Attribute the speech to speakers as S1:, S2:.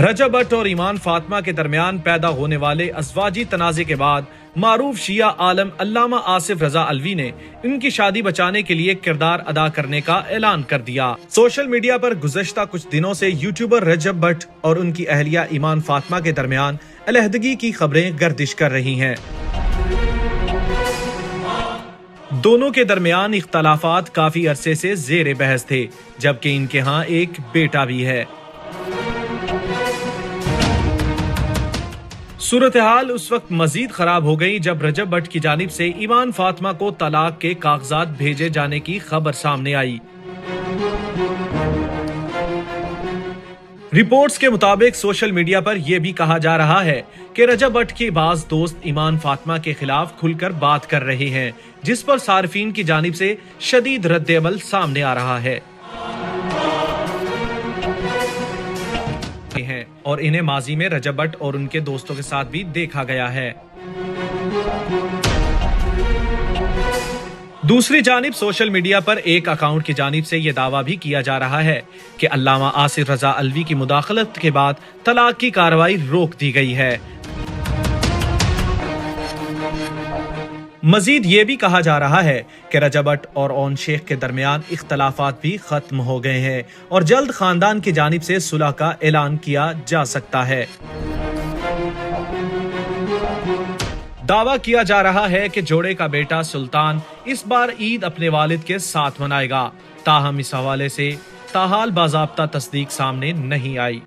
S1: रजब भट्ट और ईमान फातिमा के दरमियान पैदा होने वाले अज़वाजी तनाज़े के बाद मारूफ शिया आलम अल्लामा आसिफ रजा अलवी ने इनकी शादी बचाने के लिए किरदार अदा करने का ऐलान कर दिया। सोशल मीडिया पर गुज़श्ता कुछ दिनों से यूट्यूबर रजब भट्ट और उनकी अहलिया ईमान फातिमा के दरमियान अलहदगी की खबरें गर्दिश कर रही हैं। दोनों के दरमियान इख्तलाफात काफी अरसे से ज़ेरे बहस थे, जबकि इनके यहाँ एक बेटा भी है। सूरत हाल उस वक्त मजीद खराब हो गई जब रजब भट्ट की जानिब से ईमान फातिमा को तलाक के कागजात भेजे जाने की खबर सामने आई। रिपोर्ट्स के मुताबिक सोशल मीडिया पर यह भी कहा जा रहा है कि रजब भट्ट के बाज दोस्त ईमान फातिमा के खिलाफ खुलकर बात कर रहे हैं, जिस पर सार्फिन की जानिब से शदीद रद्द-ए-अमल सामने आ रहा है और इन्हें माजी में रजब भट्ट और उनके दोस्तों के साथ भी देखा गया है। दूसरी जानिब सोशल मीडिया पर एक अकाउंट की जानिब से यह दावा भी किया जा रहा है कि अल्लामा आसिफ रजा अलवी की मुदाखलत के बाद तलाक की कार्रवाई रोक दी गई है। मजीद ये भी कहा जा रहा है कि रजब भट्ट और ओन शेख के दरमियान इख्तलाफात भी खत्म हो गए हैं और जल्द खानदान की जानिब से सुलह का ऐलान किया जा सकता है। दावा किया जा रहा है कि जोड़े का बेटा सुल्तान इस बार ईद अपने वालिद के साथ मनाएगा, ताहम इस हवाले से ताहाल बाज़ाब्ता तस्दीक सामने नहीं आई।